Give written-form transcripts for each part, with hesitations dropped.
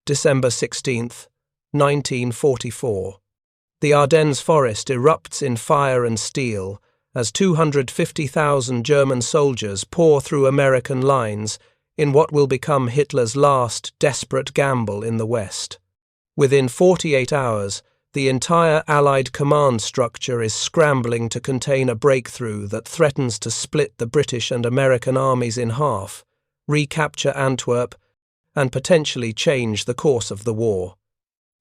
December 16th, 1944. The Ardennes Forest erupts in fire and steel as 250,000 German soldiers pour through American lines in what will become Hitler's last desperate gamble in the West. Within 48 hours, the entire Allied command structure is scrambling to contain a breakthrough that threatens to split the British and American armies in half, recapture Antwerp, and potentially change the course of the war.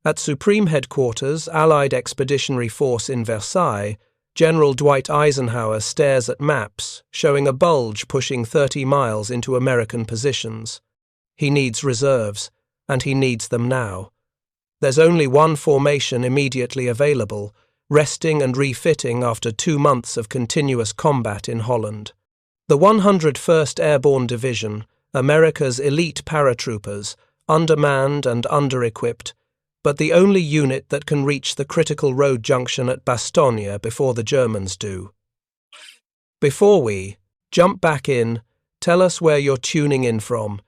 At Supreme Headquarters, Allied Expeditionary Force in Versailles, General Dwight Eisenhower stares at maps showing a bulge pushing 30 miles into American positions. He needs reserves, and he needs them now. There's only one formation immediately available, resting and refitting after 2 months of continuous combat in Holland. The 101st Airborne Division, America's elite paratroopers, undermanned and under-equipped, but the only unit that can reach the critical road junction at Bastogne before the Germans do. Before we jump back in, tell us where you're tuning in from,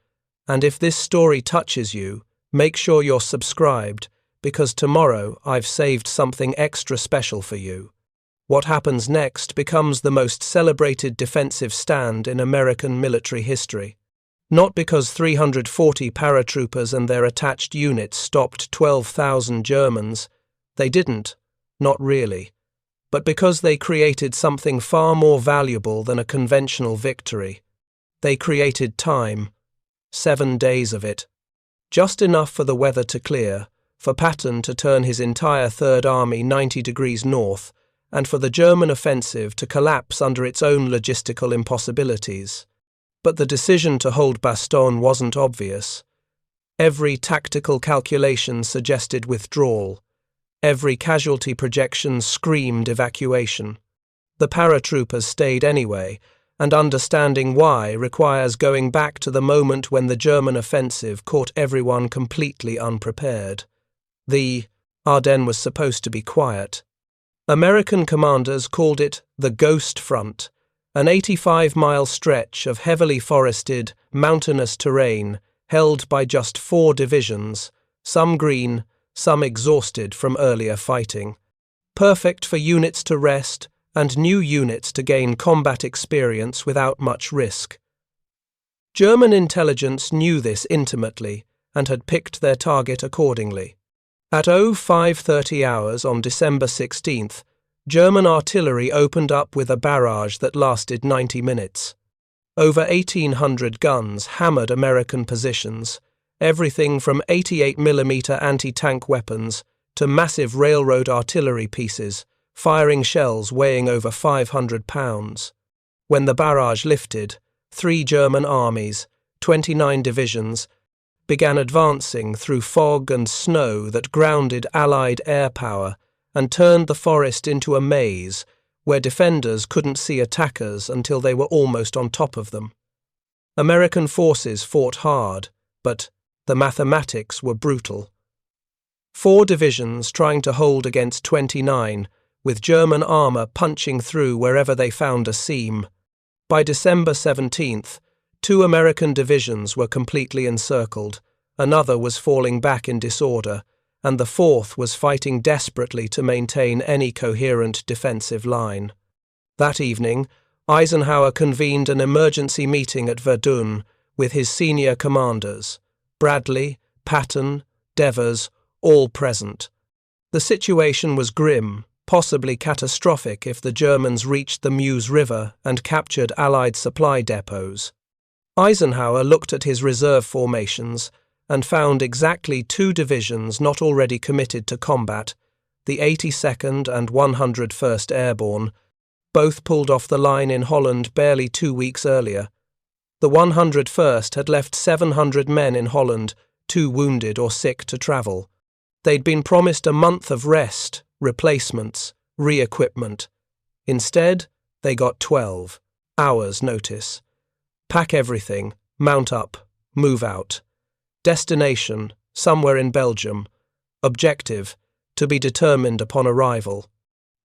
and if this story touches you, make sure you're subscribed, because tomorrow I've saved something extra special for you. What happens next becomes the most celebrated defensive stand in American military history. Not because 340 paratroopers and their attached units stopped 12,000 Germans. They didn't, not really. But because they created something far more valuable than a conventional victory. They created time. 7 days of it. Just enough for the weather to clear, for Patton to turn his entire Third Army 90 degrees north, and for the German offensive to collapse under its own logistical impossibilities. But the decision to hold Bastogne wasn't obvious. Every tactical calculation suggested withdrawal. Every casualty projection screamed evacuation. The paratroopers stayed anyway, and understanding why requires going back to the moment when the German offensive caught everyone completely unprepared. The Ardennes was supposed to be quiet. American commanders called it the Ghost Front, an 85-mile stretch of heavily forested, mountainous terrain held by just 4 divisions, some green, some exhausted from earlier fighting. Perfect for units to rest and new units to gain combat experience without much risk. German intelligence knew this intimately and had picked their target accordingly. At 05:30 hours on December 16th, German artillery opened up with a barrage that lasted 90 minutes. Over 1,800 guns hammered American positions, everything from 88mm anti-tank weapons to massive railroad artillery pieces, firing shells weighing over 500 pounds. When the barrage lifted, 3 German armies, 29 divisions, began advancing through fog and snow that grounded Allied air power and turned the forest into a maze where defenders couldn't see attackers until they were almost on top of them. American forces fought hard, but the mathematics were brutal. 4 divisions trying to hold against 29, with German armour punching through wherever they found a seam. By December 17th, 2 American divisions were completely encircled, another was falling back in disorder, and the 4th was fighting desperately to maintain any coherent defensive line. That evening, Eisenhower convened an emergency meeting at Verdun with his senior commanders, Bradley, Patton, Devers, all present. The situation was grim, possibly catastrophic if the Germans reached the Meuse River and captured Allied supply depots. Eisenhower looked at his reserve formations and found exactly 2 divisions not already committed to combat, the 82nd and 101st Airborne, both pulled off the line in Holland barely 2 weeks earlier. The 101st had left 700 men in Holland, too wounded or sick to travel. They'd been promised a month of rest, replacements, re-equipment. Instead, they got 12 hours' notice. Pack everything, mount up, move out. Destination, somewhere in Belgium. Objective, to be determined upon arrival.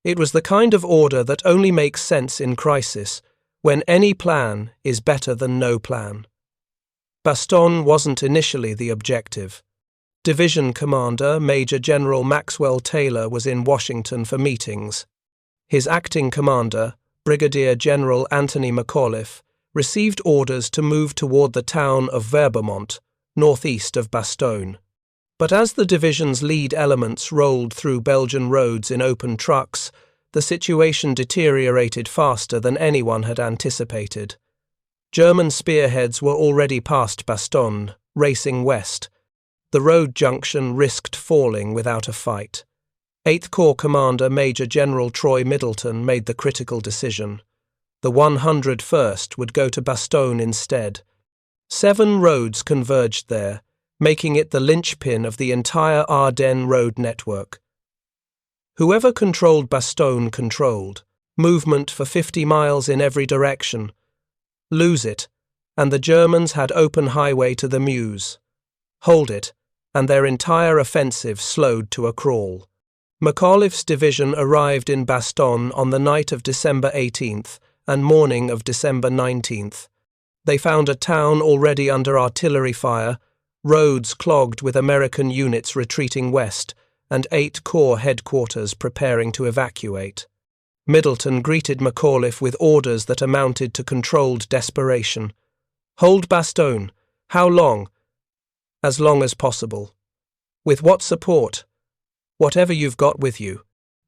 It was the kind of order that only makes sense in crisis, when any plan is better than no plan. Bastogne wasn't initially the objective. Division Commander Major General Maxwell Taylor was in Washington for meetings. His acting commander, Brigadier General Anthony McAuliffe, received orders to move toward the town of Vermont, northeast of Bastogne. But as the division's lead elements rolled through Belgian roads in open trucks, the situation deteriorated faster than anyone had anticipated. German spearheads were already past Bastogne, racing west. The road junction risked falling without a fight. 8th Corps Commander Major General Troy Middleton made the critical decision. The 101st would go to Bastogne instead. 7 roads converged there, making it the linchpin of the entire Ardennes road network. Whoever controlled Bastogne controlled, movement for 50 miles in every direction. Lose it, and the Germans had open highway to the Meuse. Hold it, and their entire offensive slowed to a crawl. McAuliffe's division arrived in Bastogne on the night of December 18th and morning of December 19th. They found a town already under artillery fire, roads clogged with American units retreating west, and 8th Corps headquarters preparing to evacuate. Middleton greeted McAuliffe with orders that amounted to controlled desperation. Hold Bastogne. How long? As long as possible. With what support? Whatever you've got with you.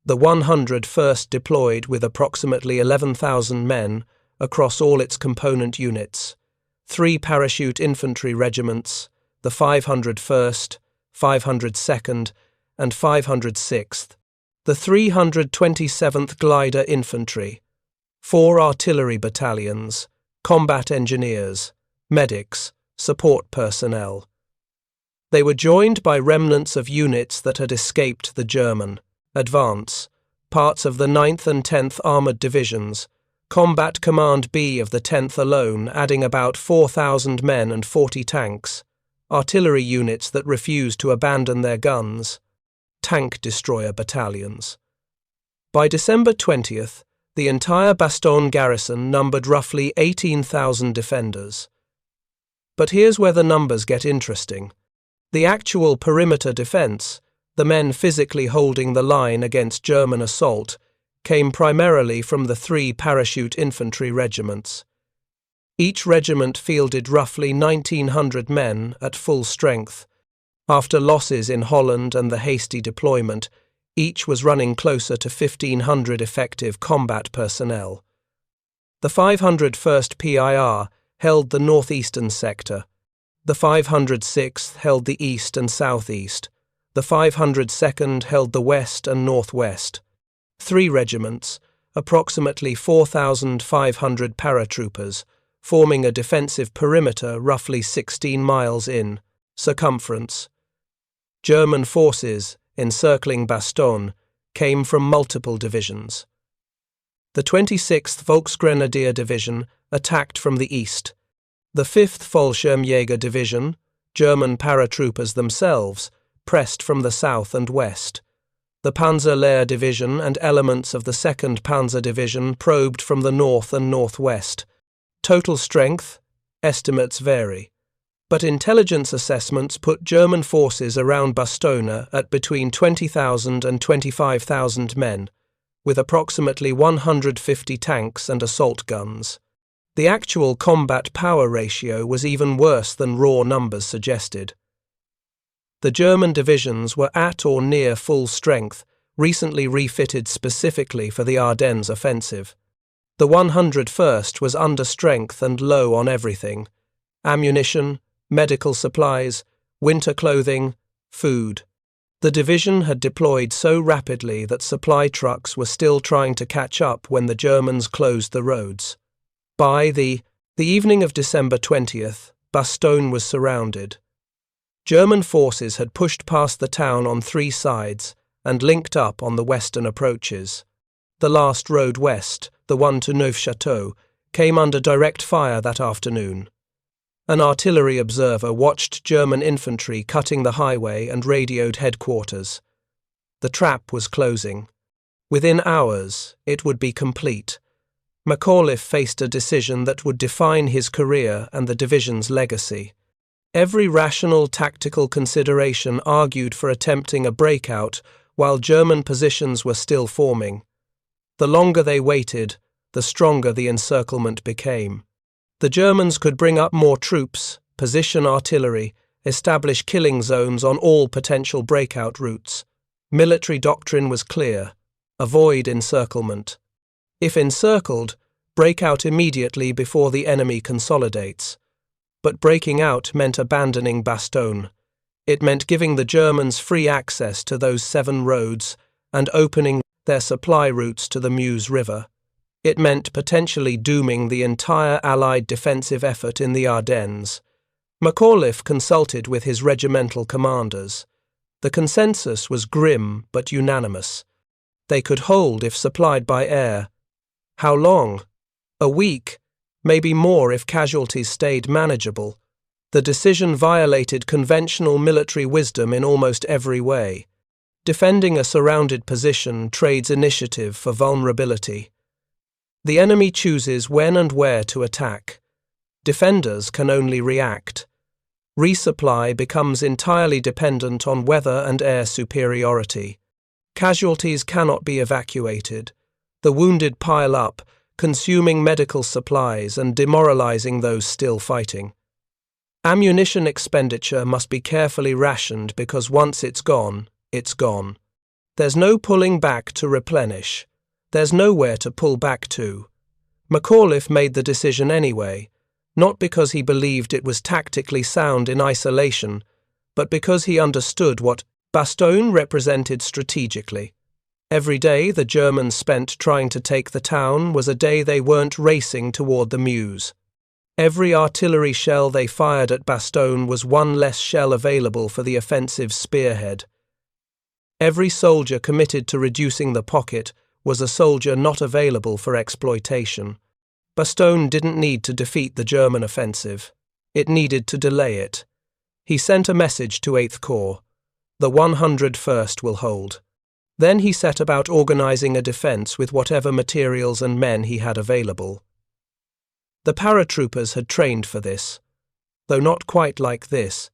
The 101st deployed with approximately 11,000 men across all its component units. 3 parachute infantry regiments, the 501st, 502nd, and 506th, the 327th Glider Infantry, 4 artillery battalions, combat engineers, medics, support personnel. They were joined by remnants of units that had escaped the German advance, parts of the 9th and 10th Armoured Divisions, Combat Command B of the 10th alone adding about 4,000 men and 40 tanks, artillery units that refused to abandon their guns, tank destroyer battalions. By December 20th, the entire Bastogne garrison numbered roughly 18,000 defenders. But here's where the numbers get interesting. The actual perimeter defence, the men physically holding the line against German assault, came primarily from the 3 parachute infantry regiments. Each regiment fielded roughly 1,900 men at full strength. After losses in Holland and the hasty deployment, each was running closer to 1,500 effective combat personnel. The 501st PIR held the northeastern sector. The 506th held the east and southeast. The 502nd held the west and northwest. 3 regiments, approximately 4,500 paratroopers, forming a defensive perimeter roughly 16 miles in circumference. German forces, encircling Bastogne, came from multiple divisions. The 26th Volksgrenadier Division attacked from the east. The 5th Fallschirmjäger Division, German paratroopers themselves, pressed from the south and west. The Panzerlehr Division and elements of the 2nd Panzer Division probed from the north and northwest. Total strength? Estimates vary. But intelligence assessments put German forces around Bastogne at between 20,000 and 25,000 men, with approximately 150 tanks and assault guns. The actual combat power ratio was even worse than raw numbers suggested. The German divisions were at or near full strength, recently refitted specifically for the Ardennes offensive. The 101st was under strength and low on everything: ammunition, medical supplies, winter clothing, food. The division had deployed so rapidly that supply trucks were still trying to catch up when the Germans closed the roads. By the evening of December 20th, Bastogne was surrounded. German forces had pushed past the town on 3 sides and linked up on the western approaches. The last road west, the one to Neufchâteau, came under direct fire that afternoon. An artillery observer watched German infantry cutting the highway and radioed headquarters. The trap was closing. Within hours, it would be complete. McAuliffe faced a decision that would define his career and the division's legacy. Every rational tactical consideration argued for attempting a breakout while German positions were still forming. The longer they waited, the stronger the encirclement became. The Germans could bring up more troops, position artillery, establish killing zones on all potential breakout routes. Military doctrine was clear: avoid encirclement. If encircled, break out immediately before the enemy consolidates. But breaking out meant abandoning Bastogne. It meant giving the Germans free access to those 7 roads and opening their supply routes to the Meuse River. It meant potentially dooming the entire Allied defensive effort in the Ardennes. Macauliffe consulted with his regimental commanders. The consensus was grim but unanimous. They could hold if supplied by air. How long? A week, maybe more if casualties stayed manageable. The decision violated conventional military wisdom in almost every way. Defending a surrounded position trades initiative for vulnerability. The enemy chooses when and where to attack. Defenders can only react. Resupply becomes entirely dependent on weather and air superiority. Casualties cannot be evacuated. The wounded pile up, consuming medical supplies and demoralizing those still fighting. Ammunition expenditure must be carefully rationed because once it's gone, it's gone. There's no pulling back to replenish. There's nowhere to pull back to. Macauliffe made the decision anyway, not because he believed it was tactically sound in isolation, but because he understood what Bastogne represented strategically. Every day the Germans spent trying to take the town was a day they weren't racing toward the Meuse. Every artillery shell they fired at Bastogne was one less shell available for the offensive's spearhead. Every soldier committed to reducing the pocket was a soldier not available for exploitation. Bastogne didn't need to defeat the German offensive. It needed to delay it. He sent a message to 8th Corps. The 101st will hold. Then he set about organizing a defense with whatever materials and men he had available. The paratroopers had trained for this, though not quite like this.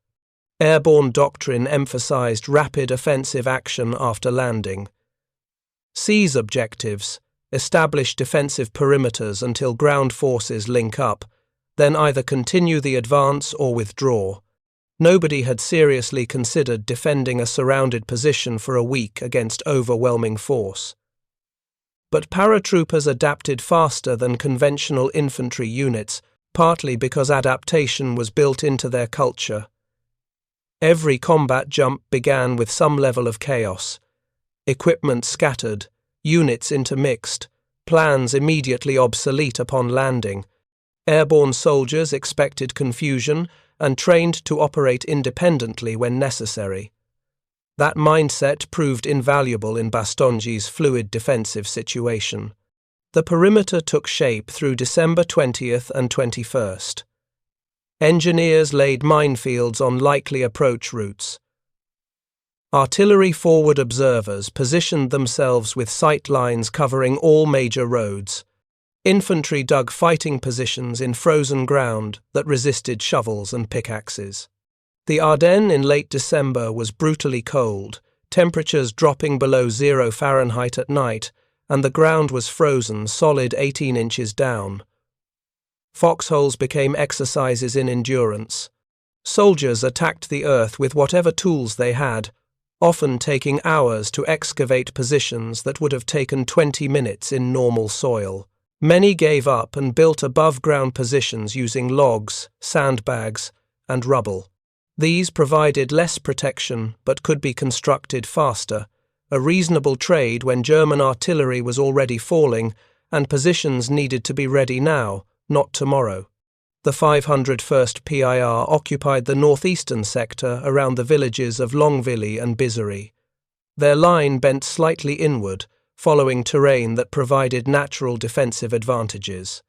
Airborne doctrine emphasized rapid offensive action after landing. Seize objectives, establish defensive perimeters until ground forces link up, then either continue the advance or withdraw. Nobody had seriously considered defending a surrounded position for a week against overwhelming force. But paratroopers adapted faster than conventional infantry units, partly because adaptation was built into their culture. Every combat jump began with some level of chaos. Equipment scattered, units intermixed, plans immediately obsolete upon landing. Airborne soldiers expected confusion and trained to operate independently when necessary. That mindset proved invaluable in Bastogne's fluid defensive situation. The perimeter took shape through December 20th and 21st. Engineers laid minefields on likely approach routes. Artillery forward observers positioned themselves with sight lines covering all major roads. Infantry dug fighting positions in frozen ground that resisted shovels and pickaxes. The Ardennes in late December was brutally cold, temperatures dropping below 0 Fahrenheit at night, and the ground was frozen solid 18 inches down. Foxholes became exercises in endurance. Soldiers attacked the earth with whatever tools they had, often taking hours to excavate positions that would have taken 20 minutes in normal soil. Many gave up and built above-ground positions using logs, sandbags, and rubble. These provided less protection but could be constructed faster, a reasonable trade when German artillery was already falling and positions needed to be ready now, not tomorrow. The 501st PIR occupied the northeastern sector around the villages of Longvilly and Bizery. Their line bent slightly inward, following terrain that provided natural defensive advantages.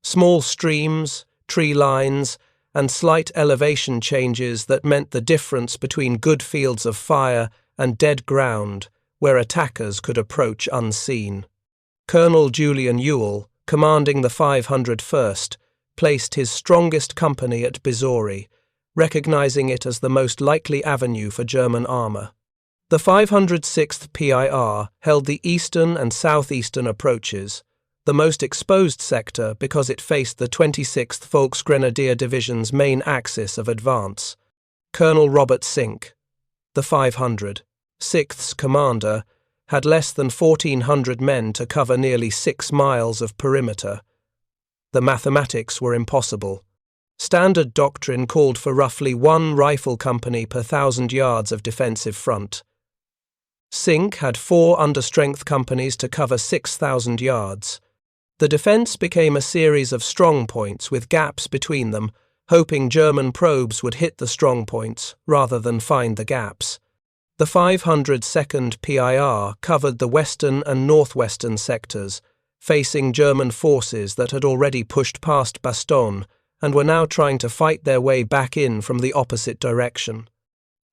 Small streams, tree lines, and slight elevation changes that meant the difference between good fields of fire and dead ground where attackers could approach unseen. Colonel Julian Ewell, commanding the 501st, placed his strongest company at Bizery, recognizing it as the most likely avenue for German armor. The 506th PIR held the eastern and southeastern approaches, the most exposed sector because it faced the 26th Volksgrenadier Division's main axis of advance. Colonel Robert Sink, the 506th's commander, had less than 1,400 men to cover nearly 6 miles of perimeter. The mathematics were impossible. Standard doctrine called for roughly 1 rifle company per 1,000 yards of defensive front. Sink had 4 understrength companies to cover 6,000 yards. The defense became a series of strong points with gaps between them, hoping German probes would hit the strong points rather than find the gaps. The 502nd PIR covered the western and northwestern sectors, facing German forces that had already pushed past Bastogne and were now trying to fight their way back in from the opposite direction.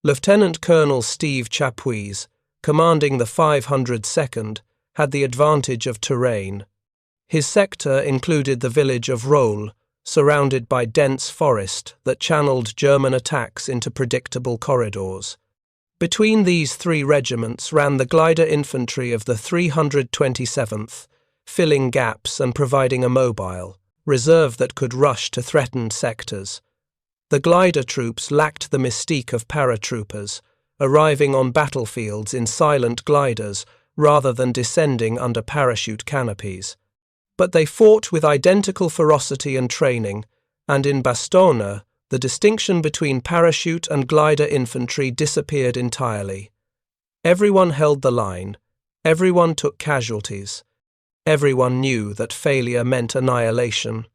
Lieutenant Colonel Steve Chapuis, commanding the 502nd, had the advantage of terrain. His sector included the village of Rolle, surrounded by dense forest that channeled German attacks into predictable corridors. Between these 3 regiments ran the glider infantry of the 327th, filling gaps and providing a mobile reserve that could rush to threatened sectors. The glider troops lacked the mystique of paratroopers, arriving on battlefields in silent gliders rather than descending under parachute canopies. But they fought with identical ferocity and training, and in Bastogne, the distinction between parachute and glider infantry disappeared entirely. Everyone held the line, everyone took casualties, everyone knew that failure meant annihilation.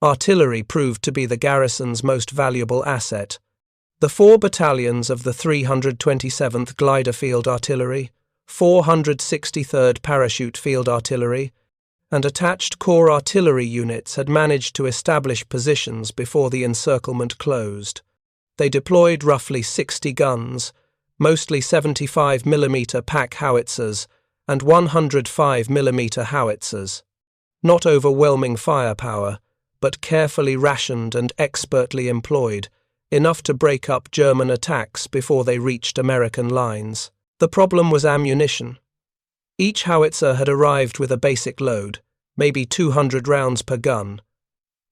Artillery proved to be the garrison's most valuable asset. The 4 battalions of the 327th Glider Field Artillery, 463rd Parachute Field Artillery, and attached corps artillery units had managed to establish positions before the encirclement closed. They deployed roughly 60 guns, mostly 75mm pack howitzers and 105mm howitzers. Not overwhelming firepower, but carefully rationed and expertly employed, enough to break up German attacks before they reached American lines. The problem was ammunition. Each howitzer had arrived with a basic load, maybe 200 rounds per gun.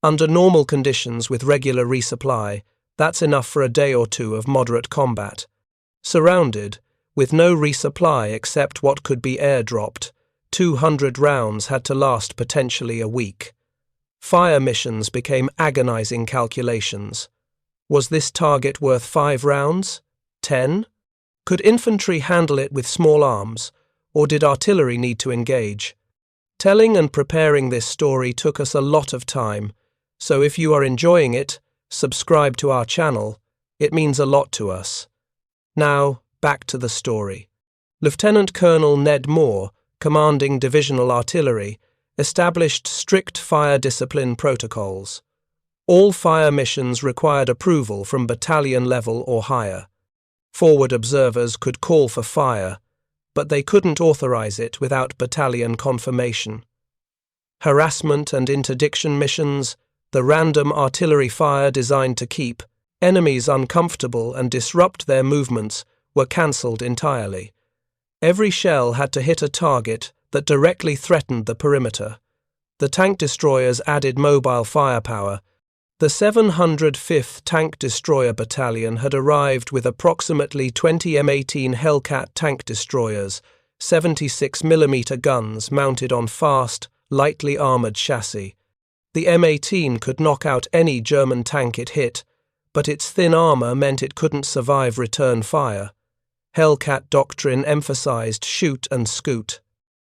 Under normal conditions with regular resupply, that's enough for a day or 2 of moderate combat. Surrounded, with no resupply except what could be airdropped, 200 rounds had to last potentially a week. Fire missions became agonizing calculations. Was this target worth 5 rounds? 10? Could infantry handle it with small arms, or did artillery need to engage? Telling and preparing this story took us a lot of time, so if you are enjoying it, subscribe to our channel. It means a lot to us. Now, back to the story. Lieutenant Colonel Ned Moore, commanding divisional artillery, established strict fire discipline protocols. All fire missions required approval from battalion level or higher. Forward observers could call for fire, but they couldn't authorize it without battalion confirmation. Harassment and interdiction missions, the random artillery fire designed to keep enemies uncomfortable and disrupt their movements, were cancelled entirely. Every shell had to hit a target that directly threatened the perimeter. The tank destroyers added mobile firepower. The 705th Tank Destroyer Battalion had arrived with approximately 20 M18 Hellcat tank destroyers, 76mm guns mounted on fast, lightly armoured chassis. The M18 could knock out any German tank it hit, but its thin armour meant it couldn't survive return fire. Hellcat doctrine emphasised shoot and scoot.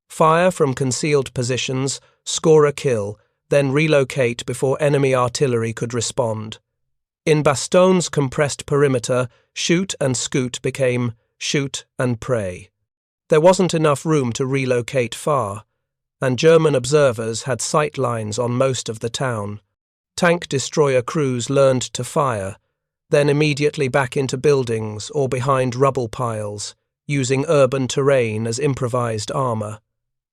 Fire from concealed positions, score a kill, then relocate before enemy artillery could respond. In Bastogne's compressed perimeter, shoot and scoot became shoot and pray. There wasn't enough room to relocate far, and German observers had sight lines on most of the town. Tank destroyer crews learned to fire, then immediately back into buildings or behind rubble piles, using urban terrain as improvised armour.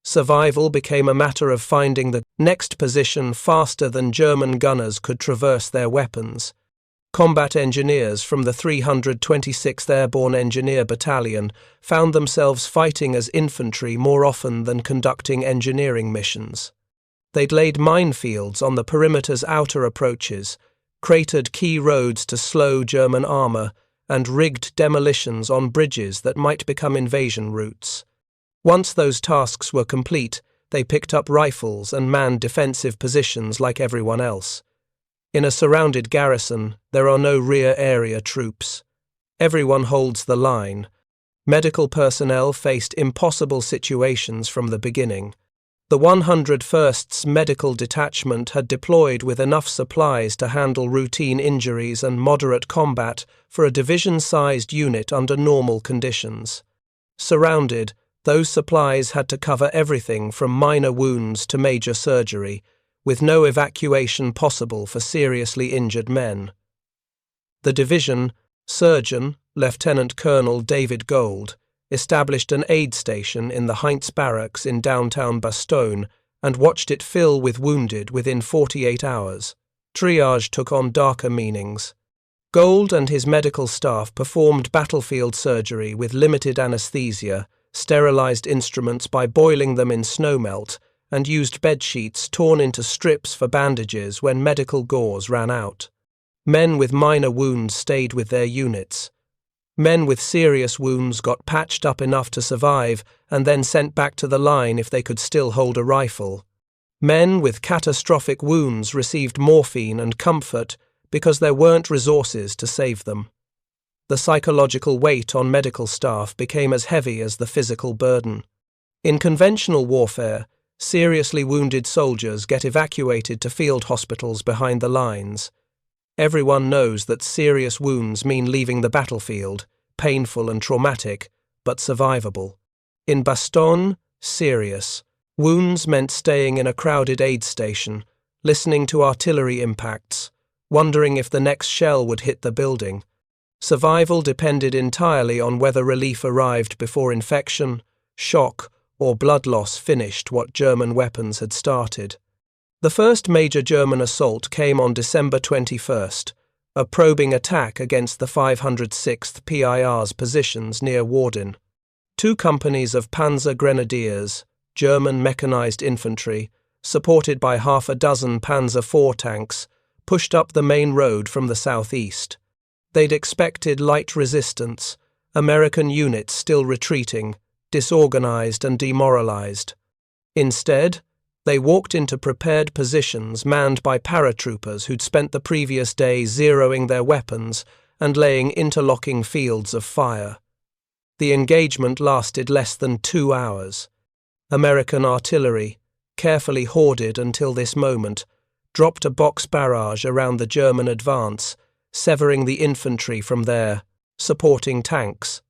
Survival became a matter of finding the next position faster than German gunners could traverse their weapons. Combat engineers from the 326th Airborne Engineer Battalion found themselves fighting as infantry more often than conducting engineering missions. They'd laid minefields on the perimeter's outer approaches, cratered key roads to slow German armour, and rigged demolitions on bridges that might become invasion routes. Once those tasks were complete, they picked up rifles and manned defensive positions like everyone else. In a surrounded garrison, there are no rear area troops. Everyone holds the line. Medical personnel faced impossible situations from the beginning. The 101st's medical detachment had deployed with enough supplies to handle routine injuries and moderate combat for a division-sized unit under normal conditions. Surrounded, those supplies had to cover everything from minor wounds to major surgery, with no evacuation possible for seriously injured men. The division, surgeon, Lieutenant Colonel David Gold, established an aid station in the Heinz barracks in downtown Bastogne and watched it fill with wounded within 48 hours. Triage took on darker meanings. Gold and his medical staff performed battlefield surgery with limited anesthesia, sterilized instruments by boiling them in snowmelt, and used bedsheets torn into strips for bandages when medical gauze ran out. Men with minor wounds stayed with their units. Men with serious wounds got patched up enough to survive and then sent back to the line if they could still hold a rifle. Men with catastrophic wounds received morphine and comfort because there weren't resources to save them. The psychological weight on medical staff became as heavy as the physical burden. In conventional warfare, seriously wounded soldiers get evacuated to field hospitals behind the lines. Everyone knows that serious wounds mean leaving the battlefield, painful and traumatic, but survivable. In Bastogne, serious. Wounds meant staying in a crowded aid station, listening to artillery impacts, wondering if the next shell would hit the building. Survival depended entirely on whether relief arrived before infection, shock, or blood loss finished what German weapons had started. The first major German assault came on December 21st, a probing attack against the 506th PIR's positions near Warden. 2 companies of Panzer Grenadiers, German mechanized infantry, supported by half a dozen Panzer IV tanks, pushed up the main road from the southeast. They'd expected light resistance, American units still retreating, disorganized and demoralized. Instead, they walked into prepared positions manned by paratroopers who'd spent the previous day zeroing their weapons and laying interlocking fields of fire. The engagement lasted less than 2 hours. American artillery, carefully hoarded until this moment, dropped a box barrage around the German advance, severing the infantry from their supporting tanks.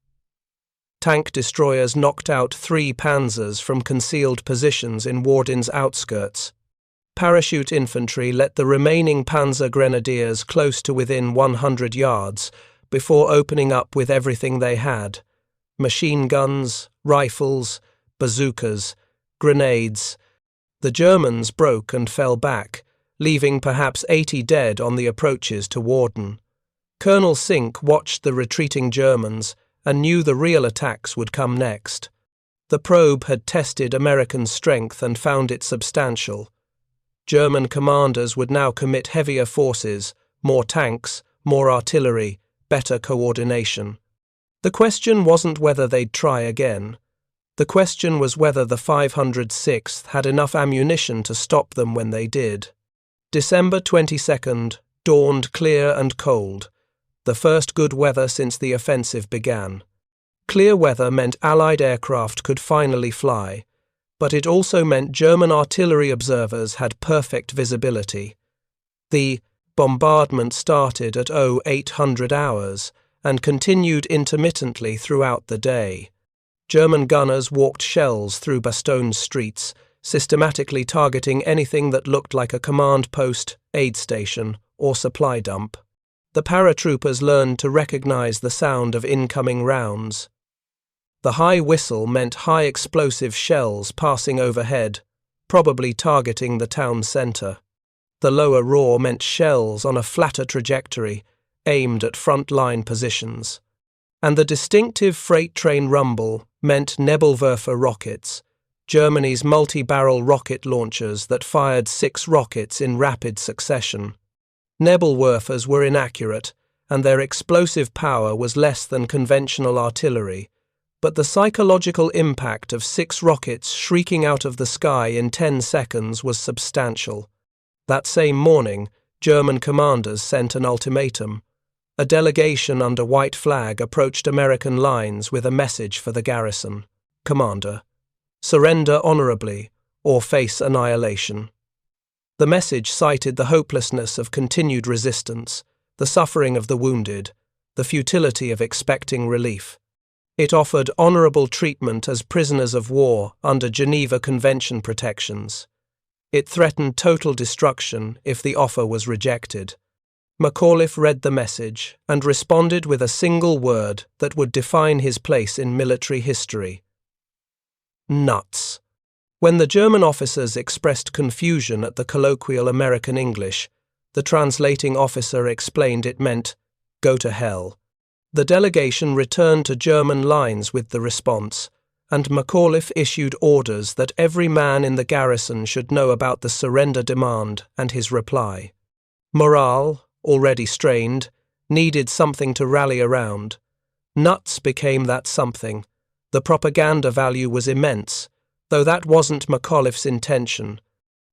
Tank destroyers knocked out 3 panzers from concealed positions in Warden's outskirts. Parachute infantry let the remaining Panzer Grenadiers close to within 100 yards before opening up with everything they had: machine guns, rifles, bazookas, grenades. The Germans broke and fell back, leaving perhaps 80 dead on the approaches to Warden. Colonel Sink watched the retreating Germans and knew the real attacks would come next. The probe had tested American strength and found it substantial. German commanders would now commit heavier forces, more tanks, more artillery, better coordination. The question wasn't whether they'd try again. The question was whether the 506th had enough ammunition to stop them when they did. December 22nd dawned clear and cold, the first good weather since the offensive began. Clear weather meant Allied aircraft could finally fly, but it also meant German artillery observers had perfect visibility. The bombardment started at 0800 hours and continued intermittently throughout the day. German gunners walked shells through Bastogne's streets, systematically targeting anything that looked like a command post, aid station, or supply dump. The paratroopers learned to recognize the sound of incoming rounds. The high whistle meant high explosive shells passing overhead, probably targeting the town center. The lower roar meant shells on a flatter trajectory, aimed at front-line positions. And the distinctive freight train rumble meant Nebelwerfer rockets, Germany's multi-barrel rocket launchers that fired 6 rockets in rapid succession. Nebelwerfers were inaccurate, and their explosive power was less than conventional artillery, but the psychological impact of 6 rockets shrieking out of the sky in 10 seconds was substantial. That same morning, German commanders sent an ultimatum. A delegation under white flag approached American lines with a message for the garrison. Commander, surrender honorably or face annihilation. The message cited the hopelessness of continued resistance, the suffering of the wounded, the futility of expecting relief. It offered honorable treatment as prisoners of war under Geneva Convention protections. It threatened total destruction if the offer was rejected. McAuliffe read the message and responded with a single word that would define his place in military history. Nuts. When the German officers expressed confusion at the colloquial American English, the translating officer explained it meant, "Go to hell." The delegation returned to German lines with the response, and McAuliffe issued orders that every man in the garrison should know about the surrender demand and his reply. Morale, already strained, needed something to rally around. Nuts became that something. The propaganda value was immense, though that wasn't McAuliffe's intention.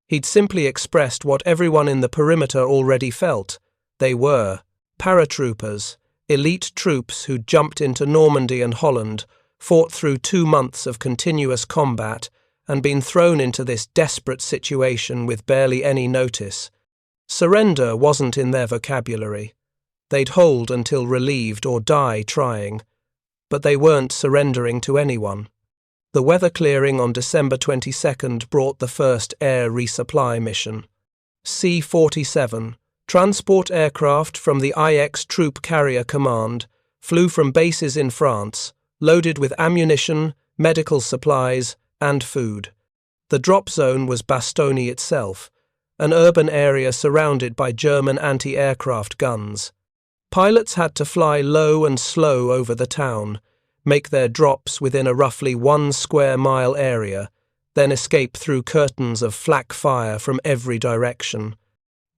He'd simply expressed what everyone in the perimeter already felt. They were paratroopers, elite troops who jumped into Normandy and Holland, fought through 2 months of continuous combat, and been thrown into this desperate situation with barely any notice. Surrender wasn't in their vocabulary. They'd hold until relieved or die trying, but they weren't surrendering to anyone. The weather clearing on December 22nd brought the first air resupply mission. C-47, transport aircraft from the IX Troop Carrier Command, flew from bases in France, loaded with ammunition, medical supplies, and food. The drop zone was Bastogne itself, an urban area surrounded by German anti-aircraft guns. Pilots had to fly low and slow over the town, make their drops within a roughly 1 square mile area, then escape through curtains of flak fire from every direction.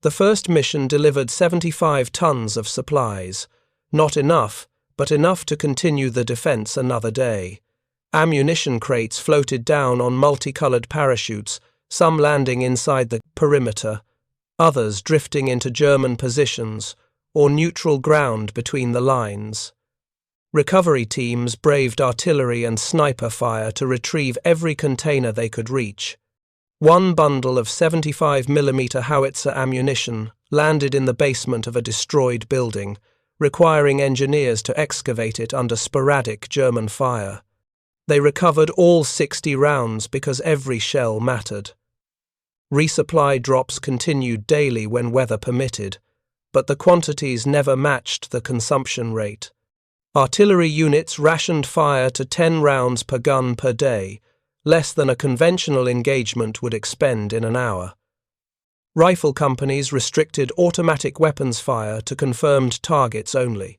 The first mission delivered 75 tons of supplies. Not enough, but enough to continue the defense another day. Ammunition crates floated down on multicolored parachutes, some landing inside the perimeter, others drifting into German positions or neutral ground between the lines. Recovery teams braved artillery and sniper fire to retrieve every container they could reach. 1 bundle of 75mm howitzer ammunition landed in the basement of a destroyed building, requiring engineers to excavate it under sporadic German fire. They recovered all 60 rounds because every shell mattered. Resupply drops continued daily when weather permitted, but the quantities never matched the consumption rate. Artillery units rationed fire to 10 rounds per gun per day, less than a conventional engagement would expend in an hour. Rifle companies restricted automatic weapons fire to confirmed targets only.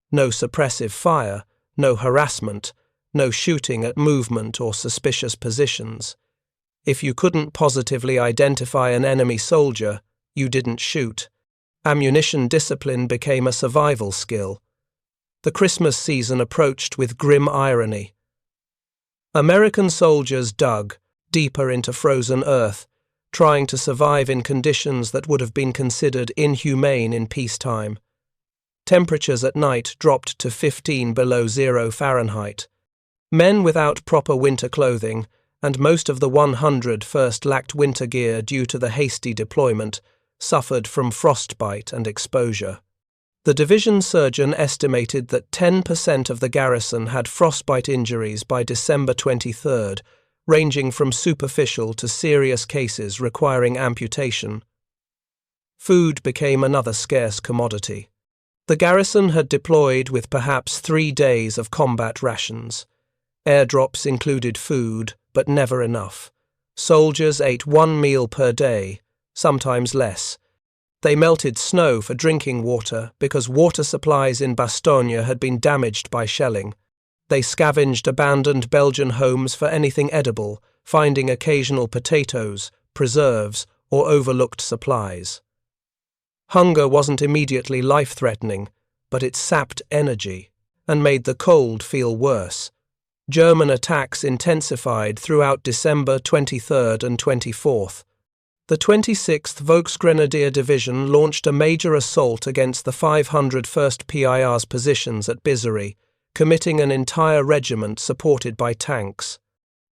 No suppressive fire, no harassment, no shooting at movement or suspicious positions. If you couldn't positively identify an enemy soldier, you didn't shoot. Ammunition discipline became a survival skill. The Christmas season approached with grim irony. American soldiers dug deeper into frozen earth, trying to survive in conditions that would have been considered inhumane in peacetime. Temperatures at night dropped to 15 below 0 Fahrenheit. Men without proper winter clothing, and most of the 100 first lacked winter gear due to the hasty deployment, suffered from frostbite and exposure. The division surgeon estimated that 10% of the garrison had frostbite injuries by December 23rd, ranging from superficial to serious cases requiring amputation. Food became another scarce commodity. The garrison had deployed with perhaps 3 days of combat rations. Airdrops included food, but never enough. Soldiers ate 1 meal per day, sometimes less. They melted snow for drinking water because water supplies in Bastogne had been damaged by shelling. They scavenged abandoned Belgian homes for anything edible, finding occasional potatoes, preserves, or overlooked supplies. Hunger wasn't immediately life-threatening, but it sapped energy and made the cold feel worse. German attacks intensified throughout December 23rd and 24th. The 26th Volksgrenadier Division launched a major assault against the 501st PIR's positions at Versailles, committing an entire regiment supported by tanks.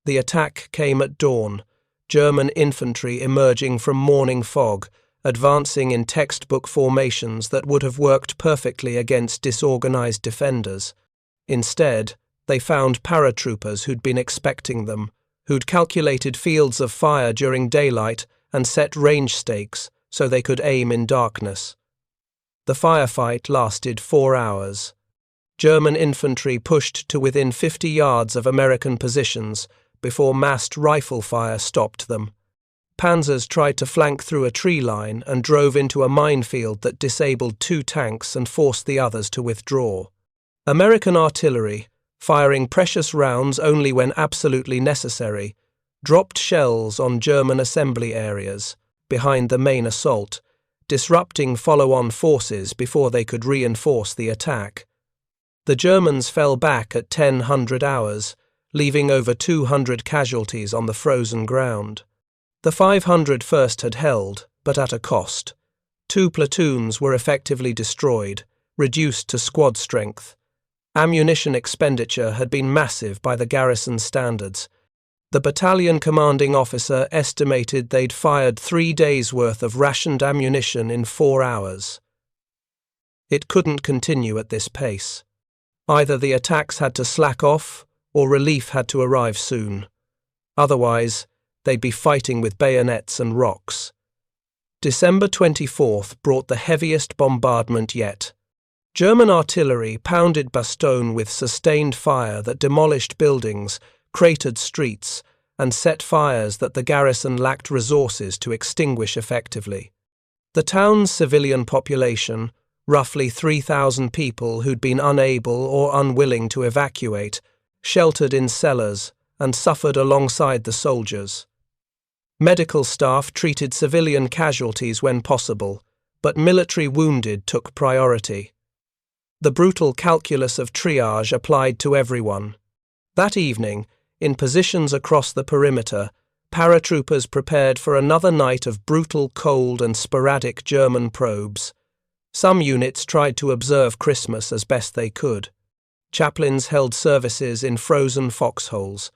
The attack came at dawn, German infantry emerging from morning fog, advancing in textbook formations that would have worked perfectly against disorganized defenders. Instead, they found paratroopers who'd been expecting them, who'd calculated fields of fire during daylight and set range stakes so they could aim in darkness. The firefight lasted 4 hours. German infantry pushed to within 50 yards of American positions before massed rifle fire stopped them. Panzers tried to flank through a tree line and drove into a minefield that disabled 2 tanks and forced the others to withdraw. American artillery, firing precious rounds only when absolutely necessary, dropped shells on German assembly areas behind the main assault, disrupting follow-on forces before they could reinforce the attack. The Germans fell back at 1000 hours, leaving over 200 casualties on the frozen ground. The 501st had held, but at a cost. 2 platoons were effectively destroyed, reduced to squad strength. Ammunition expenditure had been massive by the garrison standards. The battalion commanding officer estimated they'd fired 3 days' worth of rationed ammunition in 4 hours. It couldn't continue at this pace. Either the attacks had to slack off, or relief had to arrive soon. Otherwise, they'd be fighting with bayonets and rocks. December 24th brought the heaviest bombardment yet. German artillery pounded Bastogne with sustained fire that demolished buildings, cratered streets, and set fires that the garrison lacked resources to extinguish effectively. The town's civilian population, roughly 3,000 people who'd been unable or unwilling to evacuate, sheltered in cellars and suffered alongside the soldiers. Medical staff treated civilian casualties when possible, but military wounded took priority. The brutal calculus of triage applied to everyone. That evening, in positions across the perimeter, paratroopers prepared for another night of brutal, cold, and sporadic German probes. Some units tried to observe Christmas as best they could. Chaplains held services in frozen foxholes.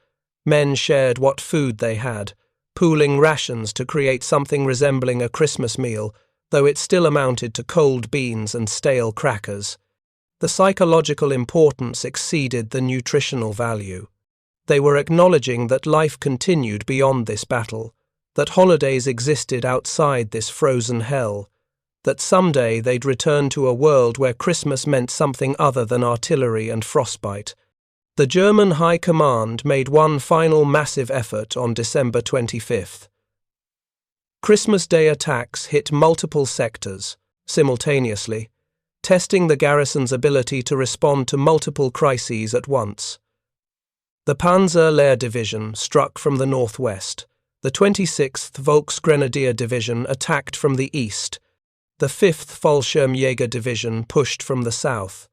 Men shared what food they had, pooling rations to create something resembling a Christmas meal, though it still amounted to cold beans and stale crackers. The psychological importance exceeded the nutritional value. They were acknowledging that life continued beyond this battle, that holidays existed outside this frozen hell, that someday they'd return to a world where Christmas meant something other than artillery and frostbite. The German High Command made one final massive effort on December 25th. Christmas Day attacks hit multiple sectors, simultaneously, testing the garrison's ability to respond to multiple crises at once. The Panzer Lehr Division struck from the northwest. The 26th Volksgrenadier Division attacked from the east. The 5th Fallschirmjäger Division pushed from the south.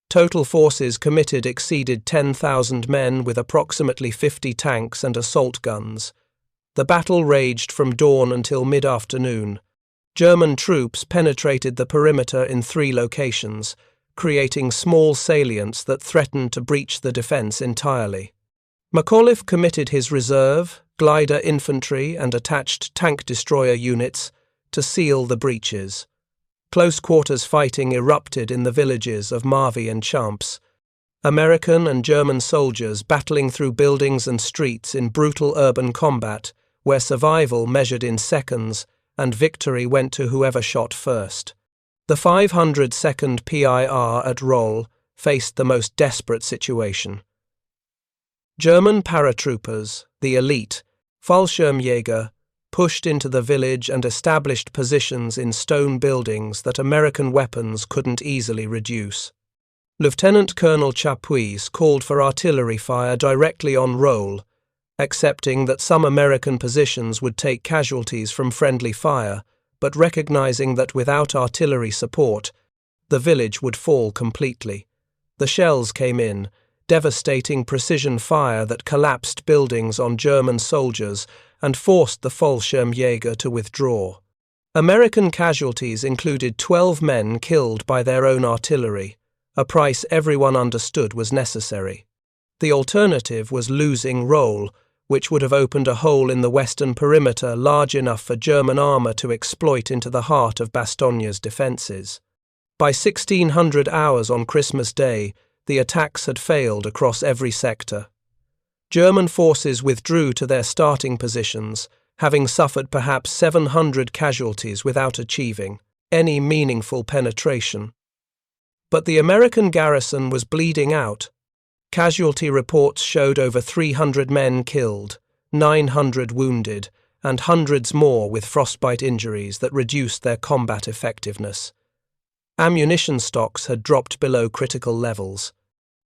Total forces committed exceeded 10,000 men with approximately 50 tanks and assault guns. The battle raged from dawn until mid-afternoon. German troops penetrated the perimeter in 3 locations, creating small salients that threatened to breach the defence entirely. McAuliffe committed his reserve, glider infantry and attached tank destroyer units to seal the breaches. Close-quarters fighting erupted in the villages of Marvy and Champs. American and German soldiers battling through buildings and streets in brutal urban combat, where survival measured in seconds and victory went to whoever shot first. The 502nd PIR at Roll faced the most desperate situation. German paratroopers, the elite, Fallschirmjäger, pushed into the village and established positions in stone buildings that American weapons couldn't easily reduce. Lieutenant Colonel Chapuis called for artillery fire directly on roll, accepting that some American positions would take casualties from friendly fire, but recognizing that without artillery support, the village would fall completely. The shells came in, devastating precision fire that collapsed buildings on German soldiers and forced the Fallschirmjäger to withdraw. American casualties included 12 men killed by their own artillery, a price everyone understood was necessary. The alternative was losing Roll, which would have opened a hole in the western perimeter large enough for German armour to exploit into the heart of Bastogne's defences. By 1600 hours on Christmas Day, the attacks had failed across every sector. German forces withdrew to their starting positions, having suffered perhaps 700 casualties without achieving any meaningful penetration. But the American garrison was bleeding out. Casualty reports showed over 300 men killed, 900 wounded, and hundreds more with frostbite injuries that reduced their combat effectiveness. Ammunition stocks had dropped below critical levels.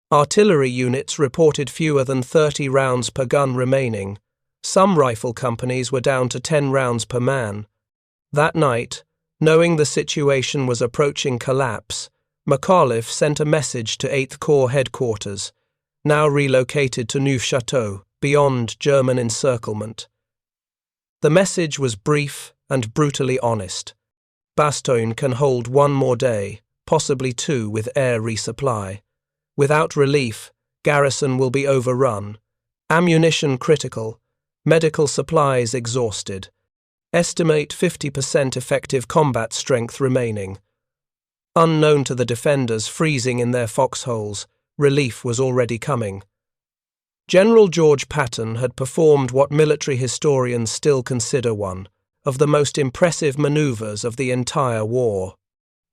Artillery units reported fewer than 30 rounds per gun remaining. Some rifle companies were down to 10 rounds per man. That night, knowing the situation was approaching collapse, McAuliffe sent a message to 8th Corps headquarters, now relocated to Neufchâteau, beyond German encirclement. The message was brief and brutally honest. Bastogne can hold one more day, possibly two with air resupply. Without relief, garrison will be overrun. Ammunition critical. Medical supplies exhausted. Estimate 50% effective combat strength remaining. Unknown to the defenders freezing in their foxholes, relief was already coming. General George Patton had performed what military historians still consider one of the most impressive manoeuvres of the entire war.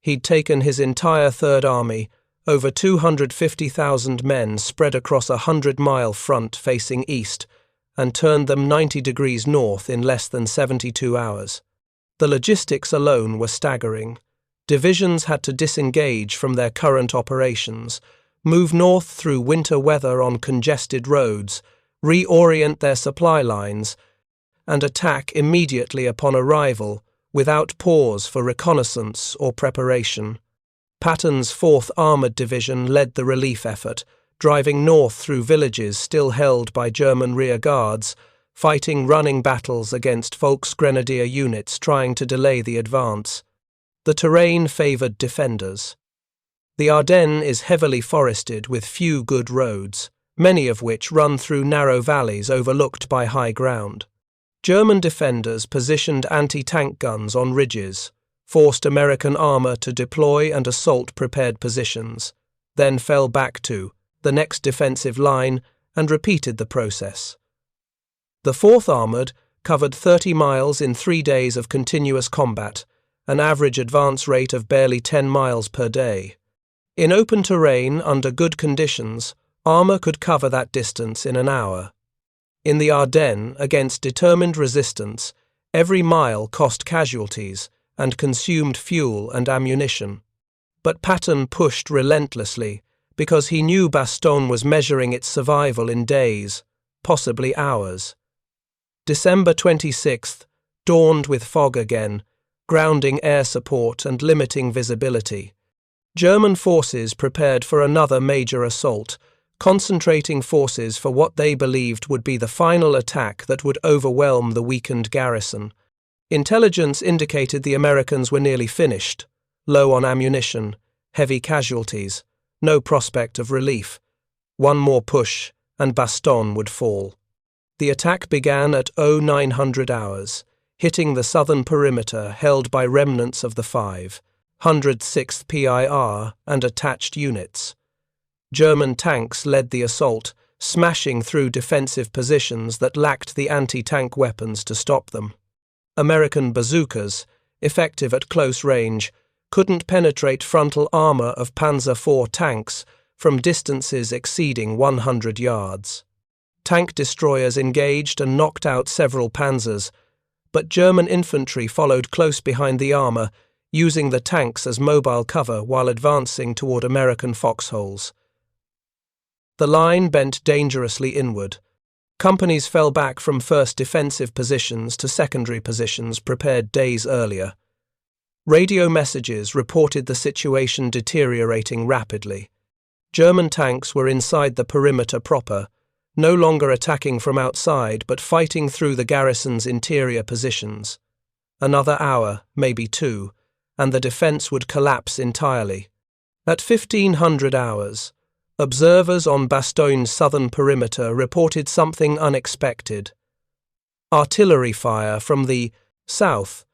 He'd taken his entire Third Army, over 250,000 men spread across a 100-mile front facing east, and turned them 90 degrees north in less than 72 hours. The logistics alone were staggering. Divisions had to disengage from their current operations, move north through winter weather on congested roads, reorient their supply lines, and attack immediately upon arrival without pause for reconnaissance or preparation. Patton's 4th Armoured Division led the relief effort, driving north through villages still held by German rear guards, fighting running battles against Volksgrenadier units trying to delay the advance. The terrain favoured defenders. The Ardennes is heavily forested with few good roads, many of which run through narrow valleys overlooked by high ground. German defenders positioned anti-tank guns on ridges, forced American armour to deploy and assault prepared positions, then fell back to the next defensive line and repeated the process. The 4th Armoured covered 30 miles in 3 days of continuous combat, an average advance rate of barely 10 miles per day. In open terrain, under good conditions, armour could cover that distance in an hour. In the Ardennes, against determined resistance, every mile cost casualties and consumed fuel and ammunition. But Patton pushed relentlessly because he knew Bastogne was measuring its survival in days, possibly hours. December 26th dawned with fog again, grounding air support and limiting visibility. German forces prepared for another major assault, concentrating forces for what they believed would be the final attack that would overwhelm the weakened garrison. Intelligence indicated the Americans were nearly finished, low on ammunition, heavy casualties, no prospect of relief. One more push, and Bastogne would fall. The attack began at 0900 hours, hitting the southern perimeter held by remnants of the 506th PIR and attached units. German tanks led the assault, smashing through defensive positions that lacked the anti-tank weapons to stop them. American bazookas, effective at close range, couldn't penetrate frontal armour of Panzer IV tanks from distances exceeding 100 yards. Tank destroyers engaged and knocked out several panzers, but German infantry followed close behind the armor, using the tanks as mobile cover while advancing toward American foxholes. The line bent dangerously inward. Companies fell back from first defensive positions to secondary positions prepared days earlier. Radio messages reported the situation deteriorating rapidly. German tanks were inside the perimeter proper, no longer attacking from outside but fighting through the garrison's interior positions. Another hour, maybe two, and the defense would collapse entirely. At 1500 hours, observers on Bastogne's southern perimeter reported something unexpected. Artillery fire from the south,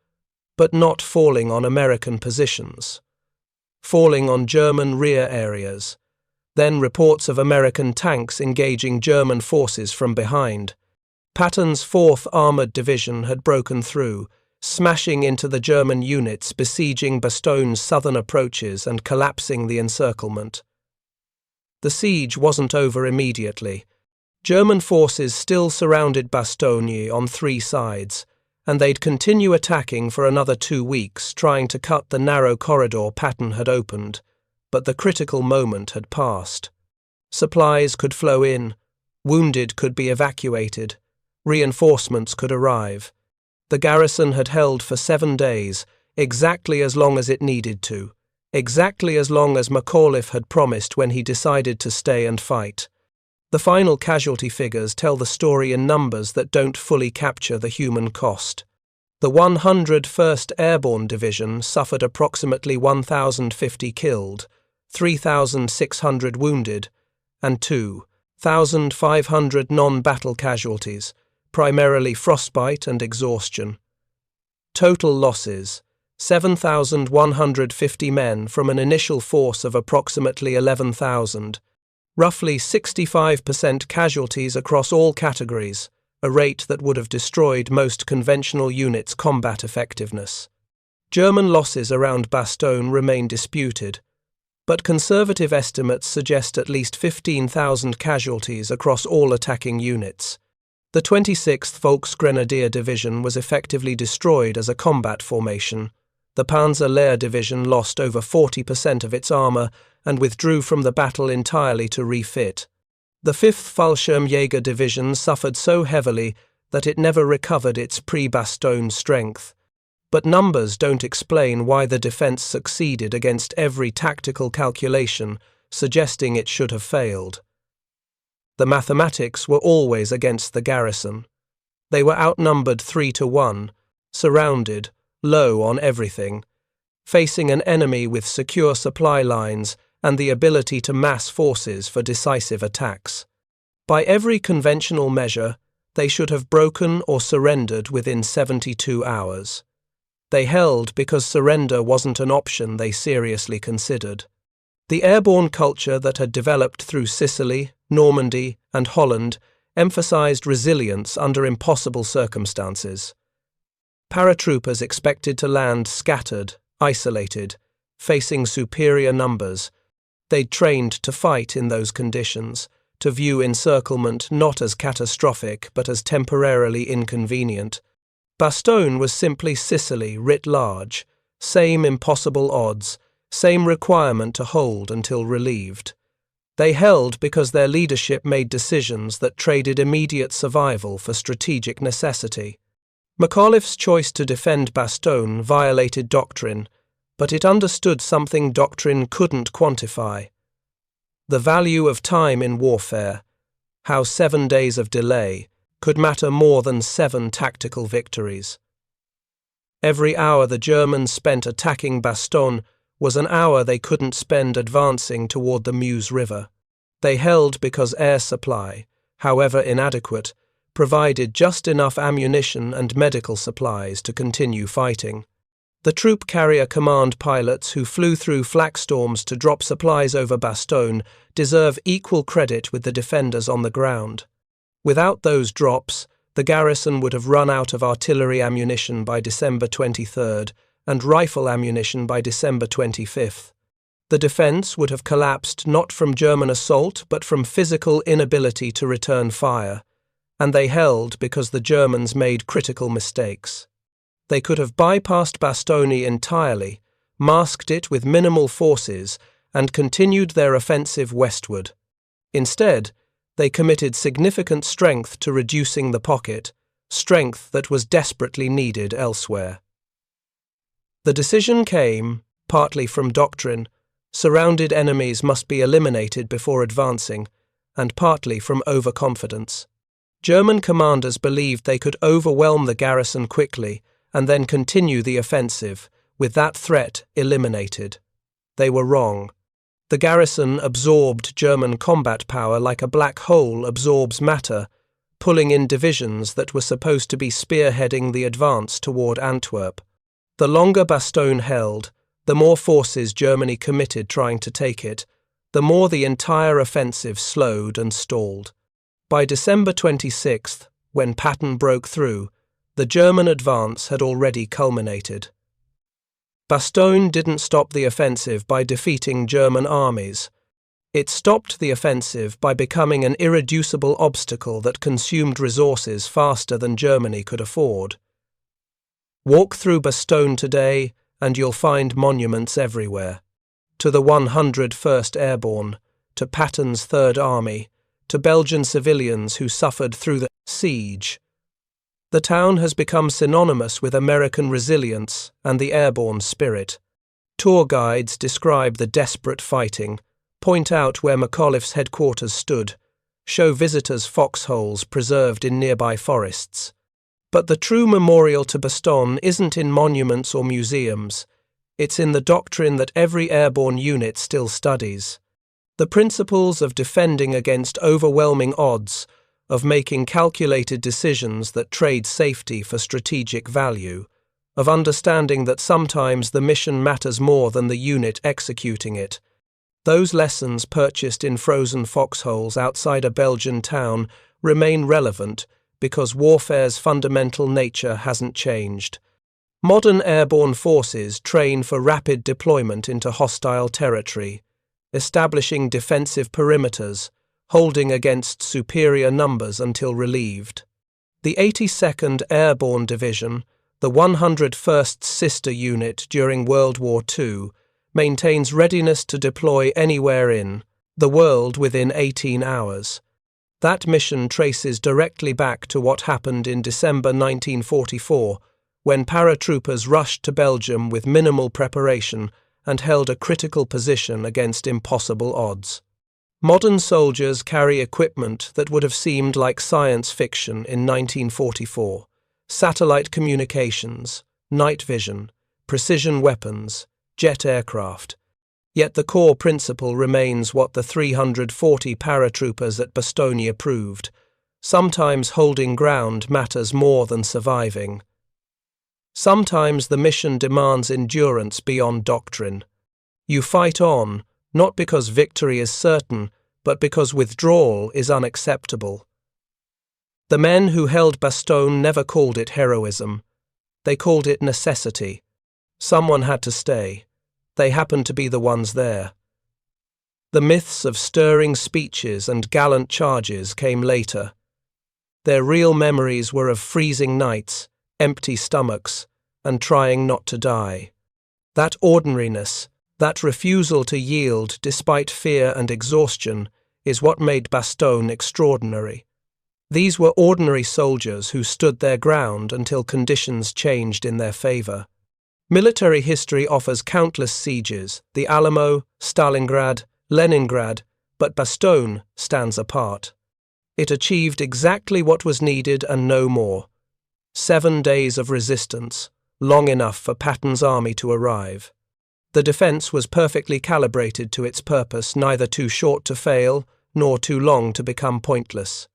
but not falling on American positions. Falling on German rear areas. Then reports of American tanks engaging German forces from behind. Patton's 4th Armored Division had broken through, smashing into the German units besieging Bastogne's southern approaches and collapsing the encirclement. The siege wasn't over immediately. German forces still surrounded Bastogne on 3 sides, and they'd continue attacking for another 2 weeks, trying to cut the narrow corridor Patton had opened, but the critical moment had passed. Supplies could flow in, wounded could be evacuated, reinforcements could arrive. The garrison had held for 7 days, exactly as long as it needed to. Exactly as long as McAuliffe had promised when he decided to stay and fight. The final casualty figures tell the story in numbers that don't fully capture the human cost. The 101st Airborne Division suffered approximately 1,050 killed, 3,600 wounded, and 2,500 non-battle casualties, primarily frostbite and exhaustion. Total losses: 7,150 men from an initial force of approximately 11,000, roughly 65% casualties across all categories, a rate that would have destroyed most conventional units' combat effectiveness. German losses around Bastogne remain disputed, but conservative estimates suggest at least 15,000 casualties across all attacking units. The 26th Volksgrenadier Division was effectively destroyed as a combat formation. The Panzer Lehr Division lost over 40% of its armour and withdrew from the battle entirely to refit. The 5th Fallschirmjäger Division suffered so heavily that it never recovered its pre-Bastogne strength. But numbers don't explain why the defence succeeded against every tactical calculation, suggesting it should have failed. The mathematics were always against the garrison. They were outnumbered 3-1, surrounded, low on everything, facing an enemy with secure supply lines and the ability to mass forces for decisive attacks. By every conventional measure, they should have broken or surrendered within 72 hours. They held because surrender wasn't an option they seriously considered. The airborne culture that had developed through Sicily, Normandy, and Holland emphasized resilience under impossible circumstances. Paratroopers expected to land scattered, isolated, facing superior numbers. They'd trained to fight in those conditions, to view encirclement not as catastrophic but as temporarily inconvenient. Bastogne was simply Sicily writ large, same impossible odds, same requirement to hold until relieved. They held because their leadership made decisions that traded immediate survival for strategic necessity. McAuliffe's choice to defend Bastogne violated doctrine, but it understood something doctrine couldn't quantify. The value of time in warfare, how 7 days of delay could matter more than 7 tactical victories. Every hour the Germans spent attacking Bastogne was an hour they couldn't spend advancing toward the Meuse River. They held because air supply, however inadequate, provided just enough ammunition and medical supplies to continue fighting. The troop carrier command pilots who flew through flak storms to drop supplies over Bastogne deserve equal credit with the defenders on the ground. Without those drops, the garrison would have run out of artillery ammunition by December 23rd and rifle ammunition by December 25th. The defence would have collapsed not from German assault but from physical inability to return fire, and they held because the Germans made critical mistakes. They could have bypassed Bastogne entirely, masked it with minimal forces, and continued their offensive westward. Instead, they committed significant strength to reducing the pocket, strength that was desperately needed elsewhere. The decision came, partly from doctrine, surrounded enemies must be eliminated before advancing, and partly from overconfidence. German commanders believed they could overwhelm the garrison quickly and then continue the offensive, with that threat eliminated. They were wrong. The garrison absorbed German combat power like a black hole absorbs matter, pulling in divisions that were supposed to be spearheading the advance toward Antwerp. The longer Bastogne held, the more forces Germany committed trying to take it, the more the entire offensive slowed and stalled. By December 26th, when Patton broke through, the German advance had already culminated. Bastogne didn't stop the offensive by defeating German armies. It stopped the offensive by becoming an irreducible obstacle that consumed resources faster than Germany could afford. Walk through Bastogne today, and you'll find monuments everywhere. To the 101st Airborne, to Patton's Third Army, to Belgian civilians who suffered through the siege. The town has become synonymous with American resilience and the airborne spirit. Tour guides describe the desperate fighting, point out where McAuliffe's headquarters stood, show visitors foxholes preserved in nearby forests. But the true memorial to Bastogne isn't in monuments or museums. It's in the doctrine that every airborne unit still studies. The principles of defending against overwhelming odds, of making calculated decisions that trade safety for strategic value, of understanding that sometimes the mission matters more than the unit executing it. Those lessons purchased in frozen foxholes outside a Belgian town remain relevant because warfare's fundamental nature hasn't changed. Modern airborne forces train for rapid deployment into hostile territory, establishing defensive perimeters, holding against superior numbers until relieved. The 82nd Airborne Division, the 101st sister unit during World War II, maintains readiness to deploy anywhere in the world within 18 hours. That mission traces directly back to what happened in December 1944, when paratroopers rushed to Belgium with minimal preparation and held a critical position against impossible odds. Modern soldiers carry equipment that would have seemed like science fiction in 1944: satellite communications, night vision, precision weapons, jet aircraft. Yet the core principle remains what the 340 paratroopers at Bastogne proved: sometimes holding ground matters more than surviving. Sometimes the mission demands endurance beyond doctrine. You fight on, not because victory is certain, but because withdrawal is unacceptable. The men who held Bastogne never called it heroism. They called it necessity. Someone had to stay. They happened to be the ones there. The myths of stirring speeches and gallant charges came later. Their real memories were of freezing nights, empty stomachs, and trying not to die. That ordinariness, that refusal to yield despite fear and exhaustion, is what made Bastogne extraordinary. These were ordinary soldiers who stood their ground until conditions changed in their favor. Military history offers countless sieges: the Alamo, Stalingrad, Leningrad, but Bastogne stands apart. It achieved exactly what was needed and no more. 7 days of resistance, long enough for Patton's army to arrive. The defense was perfectly calibrated to its purpose, neither too short to fail, nor too long to become pointless.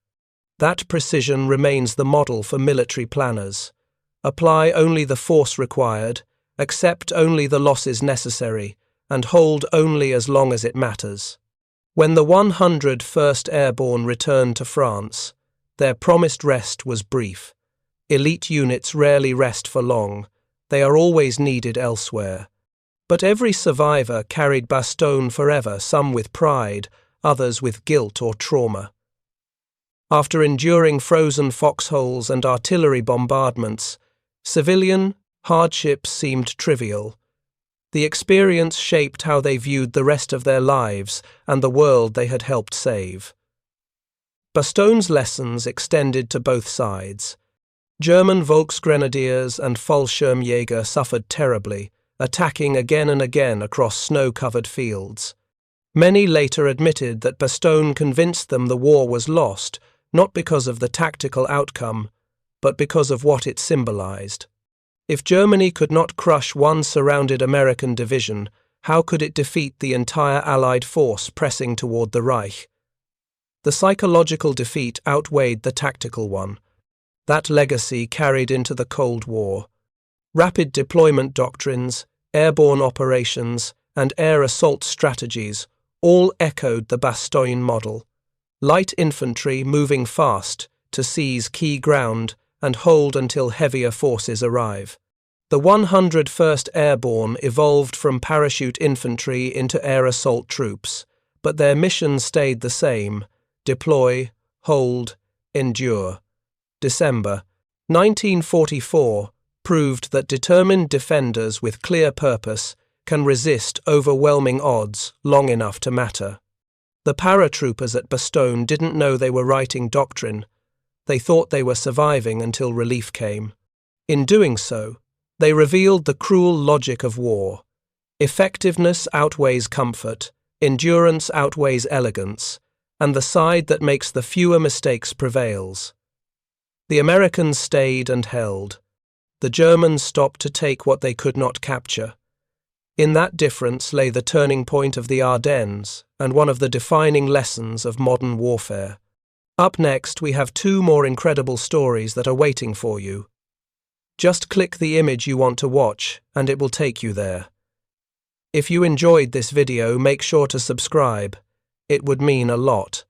That precision remains the model for military planners. Apply only the force required, accept only the losses necessary, and hold only as long as it matters. When the 101st Airborne returned to France, their promised rest was brief. Elite units rarely rest for long. They are always needed elsewhere. But every survivor carried Bastogne forever, some with pride, others with guilt or trauma. After enduring frozen foxholes and artillery bombardments, civilian, Hardships seemed trivial. The experience shaped how they viewed the rest of their lives and the world they had helped save. Bastogne's lessons extended to both sides. German Volksgrenadiers and Fallschirmjäger suffered terribly, attacking again and again across snow-covered fields. Many later admitted that Bastogne convinced them the war was lost, not because of the tactical outcome, but because of what it symbolized. If Germany could not crush one surrounded American division, how could it defeat the entire Allied force pressing toward the Reich? The psychological defeat outweighed the tactical one. That legacy carried into the Cold War. Rapid deployment doctrines, airborne operations, and air assault strategies all echoed the Bastogne model. Light infantry moving fast to seize key ground and hold until heavier forces arrive. The 101st Airborne evolved from parachute infantry into air assault troops, but their mission stayed the same: deploy, hold, endure. December 1944 proved that determined defenders with clear purpose can resist overwhelming odds long enough to matter. The paratroopers at Bastogne didn't know they were writing doctrine. They thought they were surviving until relief came. In doing so, they revealed the cruel logic of war. Effectiveness outweighs comfort, endurance outweighs elegance, and the side that makes the fewer mistakes prevails. The Americans stayed and held. The Germans stopped to take what they could not capture. In that difference lay the turning point of the Ardennes and one of the defining lessons of modern warfare. Up next, we have two more incredible stories that are waiting for you. Just click the image you want to watch, and it will take you there. If you enjoyed this video, make sure to subscribe. It would mean a lot.